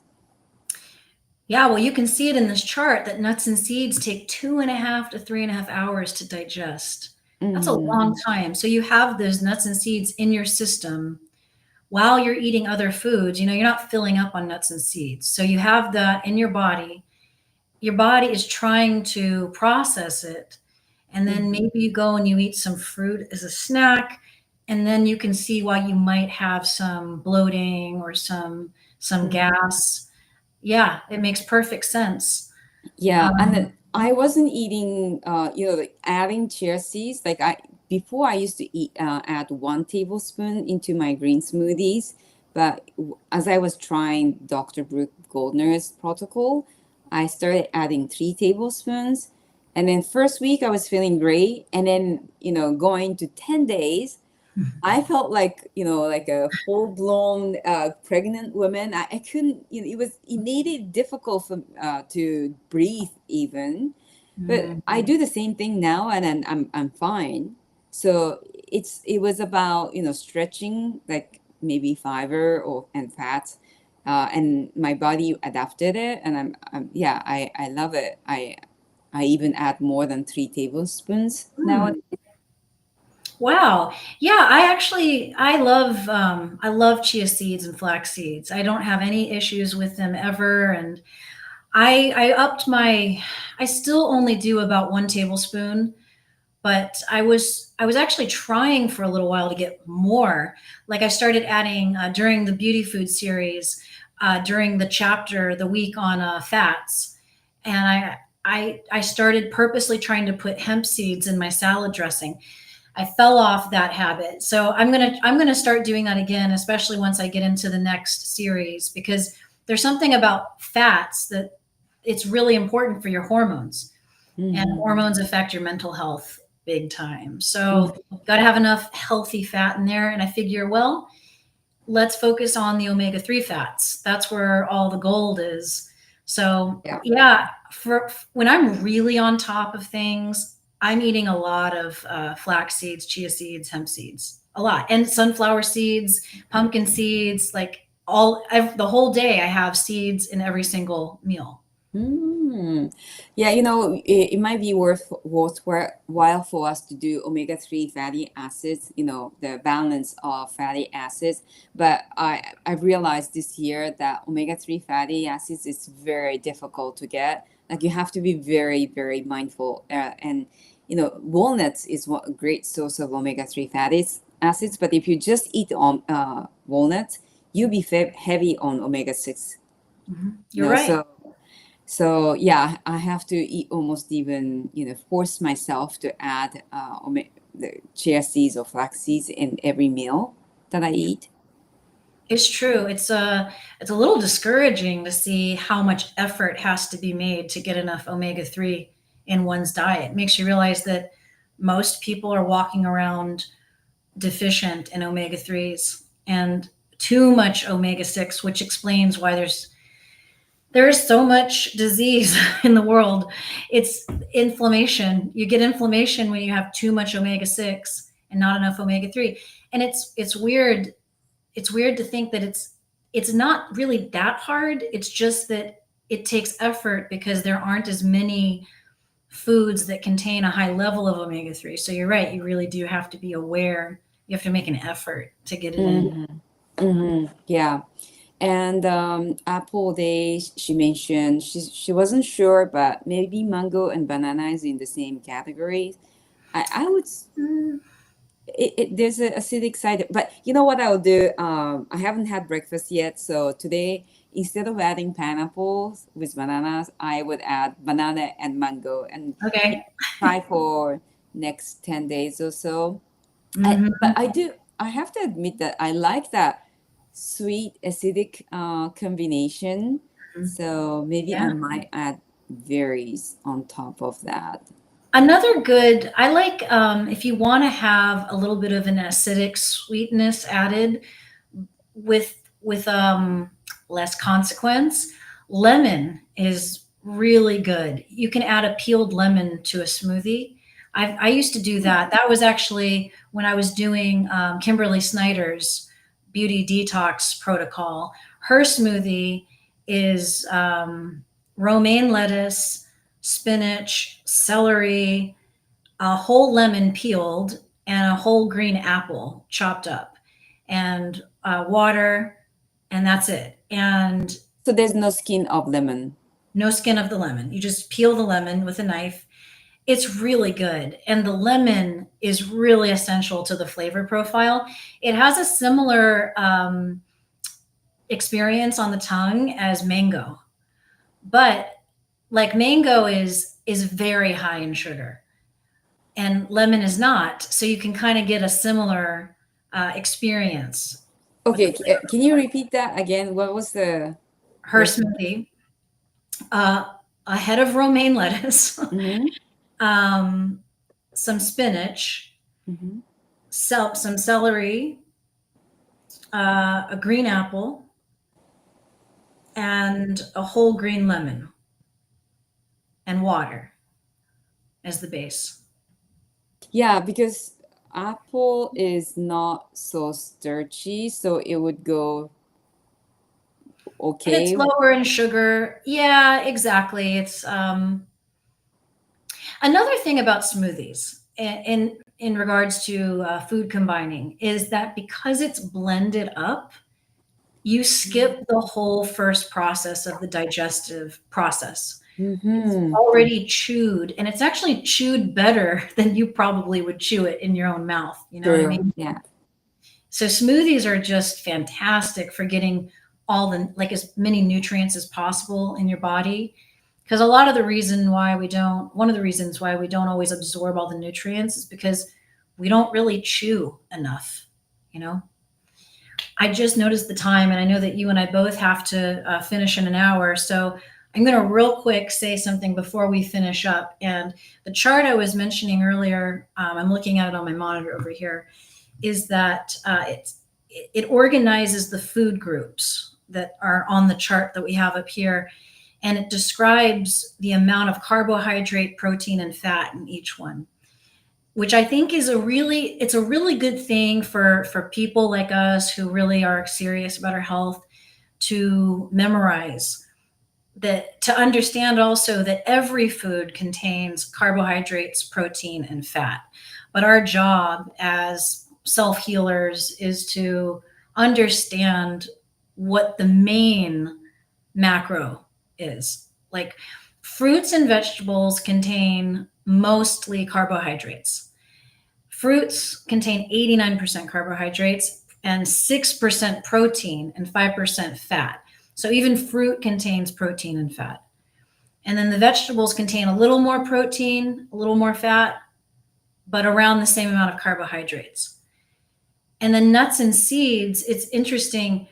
Yeah, well, you can see it in this chart that nuts and seeds take 2.5 to 3.5 hours to digest. That's a Mm, long time. So you have those nuts and seeds in your system while you're eating other foods. You're not filling up on nuts and seeds. So you have that in your body. Your body is trying to process it. And then mhm. maybe you go and you eat some fruit as a snack. And then you can see why you might have some bloating or some gas. Yeah, it makes perfect sense. Yeah, and Um, then I wasn't eating, like adding chia seeds. Like before, I used to add 1 tablespoon into my green smoothies, but as I was trying Dr. Brooke Goldner's protocol, I started adding 3 tablespoons, and then first week I was feeling great, and then going to 10 days, I felt like, like a full blown pregnant woman. I couldn't, it made it difficult for to breathe even. But mm, I do the same thing now, and then I'm fine. So it was about stretching, like maybe fiber or and fats, and my body adapted it, and yeah, I love it. I even add more than 3 tablespoons now. mm. Wow. Yeah, I love chia seeds and flax seeds. I don't have any issues with them ever. And I upped my I still only do about 1 tablespoon, but I was actually trying for a little while to get more. Like I started adding during the beauty food series, during the chapter, the week on fats, and I started purposely trying to put hemp seeds in my salad dressing. I fell off that habit. So I'm gonna start doing that again, especially once I get into the next series, because there's something about fats that it's really important for your hormones, and Mm-hmm. hormones affect your mental health big time. So Mm-hmm. got to have enough healthy fat in there. And I figure, well, let's focus on the omega-3 fats. That's where all the gold is. So Yeah. yeah, for when I'm really on top of things, I'm eating a lot of flax seeds, chia seeds, hemp seeds, a lot, and sunflower seeds, pumpkin seeds, like the whole day I have seeds in every single meal. Mm. Yeah, it might be worthwhile for us to do omega-3 fatty acids, the balance of fatty acids. But I've realized this year that omega-3 fatty acids is very difficult to get. Like you have to be very, very mindful. And, walnuts is a great source of omega-3 fatty acids. But if you just eat walnuts, you'll be heavy on omega-6, You're right. so yeah, I have to eat almost even, force myself to add the chia seeds or flax seeds in every meal that I eat. It's true. It's a little discouraging to see how much effort has to be made to get enough omega-3 in one's diet. It makes you realize that most people are walking around deficient in omega-3s and too much omega-6, which explains why there's so much disease in the world. It's inflammation. You get inflammation when you have too much omega-6 and not enough omega-3. And it's weird to think that it's not really that hard. It's just that it takes effort because there aren't as many foods that contain a high level of omega-3. So you're right, you really do have to be aware. You have to make an effort to get it in. Mm-hmm. Mm-hmm. Yeah. And apple day, she mentioned she wasn't sure, but maybe mango and banana is in the same category. I would Mm, there's a acidic side, but you know what I'll do? I haven't had breakfast yet, so today instead of adding pineapples with bananas, I would add banana and mango and okay. try for next 10 days or so. But Hmm. I have to admit that I like that sweet acidic combination. So maybe I Yeah. might add berries on top of that. Another good, I like if you want to have a little bit of an acidic sweetness added with less consequence, lemon is really good. You can add a peeled lemon to a smoothie. I used to do that. That was actually when I was doing Kimberly Snyder's beauty detox protocol. Her smoothie is romaine lettuce, spinach, celery, a whole lemon peeled, and a whole green apple chopped up, and water, and that's it. And So there's no skin of lemon. no skin of the lemon. You just peel the lemon with a knife. It's really good. And the lemon is really essential to the flavor profile. It has a similar experience on the tongue as mango, but like mango is very high in sugar and lemon is not. So you can kind of get a similar experience with the Okay, flavor. can you repeat that again? What was the Her recipe? smoothie, uh, a head of romaine lettuce, Mm-hmm. um, some spinach, Mm-hmm. some celery, a green apple, and a whole green lemon, and water as the base. Yeah, because apple is not so starchy, so it would go And it's okay. lower in sugar. Yeah, exactly. It's another thing about smoothies in regards to food combining is that because it's blended up, you skip the whole first process of the digestive process. It's Mm-hmm. already chewed, and it's actually chewed better than you probably would chew it in your own mouth. You know what I True. mean? Yeah. So smoothies are just fantastic for getting all the like as many nutrients as possible in your body. Because a lot of the reason why we don't, one of the reasons why we don't always absorb all the nutrients is because we don't really chew enough. You know, I just noticed the time, and I know that you and I both have to finish in an hour. So I'm going to real quick say something before we finish up. And the chart I was mentioning earlier, I'm looking at it on my monitor over here, is that it organizes the food groups that are on the chart that we have up here, and it describes the amount of carbohydrate, protein, and fat in each one, which I think is it's a really good thing for people like us who really are serious about our health to memorize, that to understand also that every food contains carbohydrates, protein, and fat. But our job as self healers is to understand what the main macro is. Like fruits and vegetables contain mostly carbohydrates. Fruits contain 89% carbohydrates and 6% protein and 5% fat. So even fruit contains protein and fat. And then the vegetables contain a little more protein, a little more fat, but around the same amount of carbohydrates. And then nuts and seeds, it's interesting.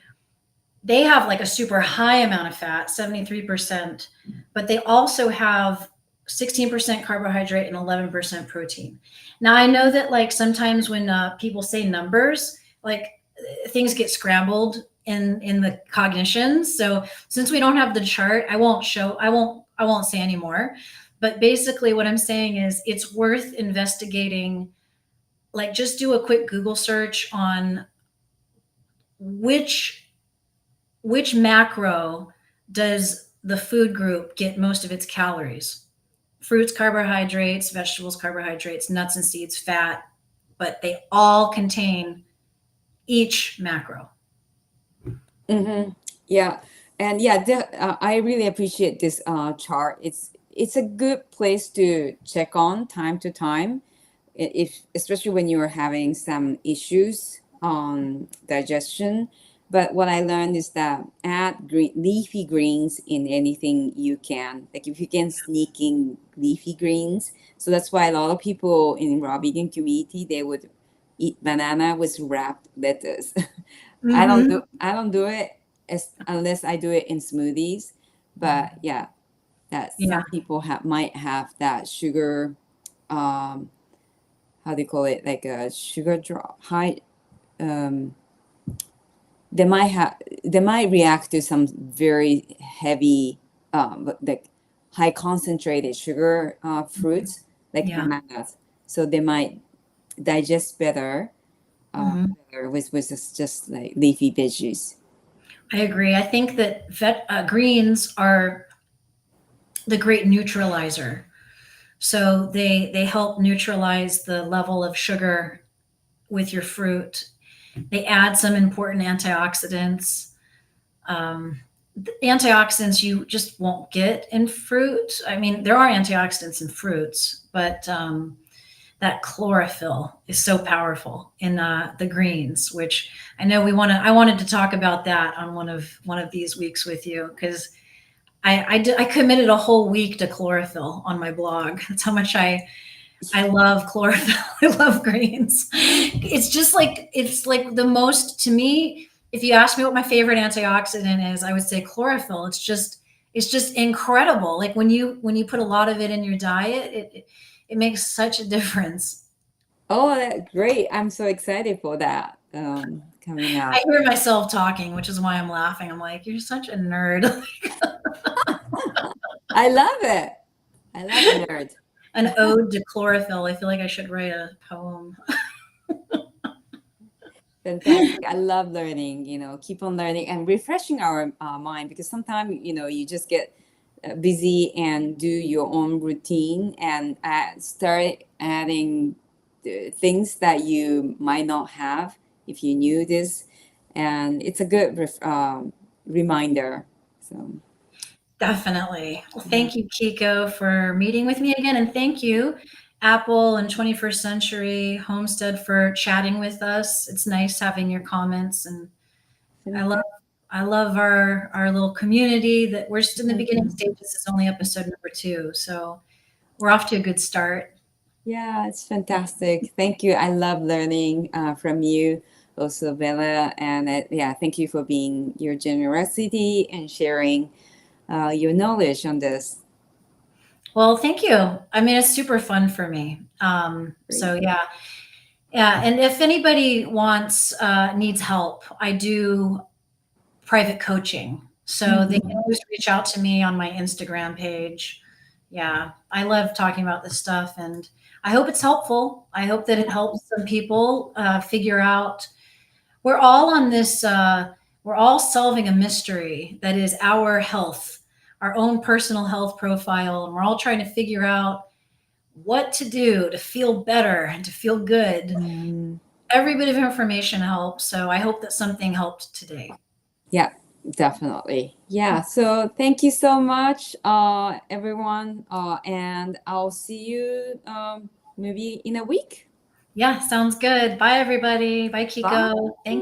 They have like a super high amount of fat, 73%, but they also have 16% carbohydrate and 11% protein. Now, I know that like sometimes when people say numbers, like things get scrambled in the cognition. So since we don't have the chart, I won't say anymore. But basically what I'm saying is it's worth investigating. Like just do a quick Google search on which macro does the food group get most of its calories? Fruits, carbohydrates; vegetables, carbohydrates; nuts and seeds, fat, but they all contain each macro. Mm-hmm. Yeah, and yeah, I really appreciate this chart. It's a good place to check on time to time, if especially when you're having some issues on digestion. But what I learned is that add leafy greens in anything you can. Like if you can sneak in leafy greens, so that's why a lot of people in raw vegan community they would eat banana with wrapped lettuce. Mm-hmm. I don't do it unless I do it in smoothies. But yeah, that Yeah, some people might have that sugar, um, how do you call it, like a sugar drop high. Um, they might react to some very heavy, like high concentrated sugar fruits like yeah. bananas. So they might digest better, Mm-hmm. better with just like leafy veggies. I agree. I think that greens are the great neutralizer. So they help neutralize the level of sugar with your fruit. They add some important antioxidants. Um, Antioxidants you just won't get in fruit. I mean, there are antioxidants in fruits, but that chlorophyll is so powerful in the greens, which I know we want to. I wanted to talk about that on one of these weeks with you because I committed a whole week to chlorophyll on my blog. That's how much I love chlorophyll. I love greens. It's like the most to me. If you ask me what my favorite antioxidant is, I would say chlorophyll. It's just incredible. Like when you put a lot of it in your diet, it makes such a difference. Oh, that's great. I'm so excited for that coming I up. hear myself talking, which is why I'm laughing. I'm like, you're such a nerd. I love it. I love a nerd. An ode to chlorophyll. I feel like I should write a poem. Fantastic. I love learning, keep on learning and refreshing our mind because sometimes, you just get busy and do your own routine and start adding things that you might not have if you knew this. And it's a good reminder. So. Definitely. Well, Yeah. thank you, Kiko, for meeting with me again. And thank you, Apple and 21st Century Homestead, for chatting with us. It's nice having your comments. And I love I love our little community that we're just in the beginning stages. It's only episode number 2. So we're off to a good start. Yeah, it's fantastic. Thank you. I love learning from you, also, Bella. And yeah, thank you for being your generosity and sharing your knowledge on this. Well, thank you. I mean, it's super fun for me. Great. So yeah. Yeah. And if anybody needs help, I do private coaching. So they can Mhm. always reach out to me on my Instagram page. Yeah, I love talking about this stuff, and I hope it's helpful. I hope that it helps some people figure out we're all on this, we're all solving a mystery that is our health, our own personal health profile, and we're all trying to figure out what to do to feel better and to feel good. Mm, Every bit of information helps. So I hope that something helped today. yeah, definitely. Yeah. So thank you so much, everyone. And I'll see you maybe in a week. Yeah, sounds good. Bye, everybody. Bye, Bye. Kiko. Thank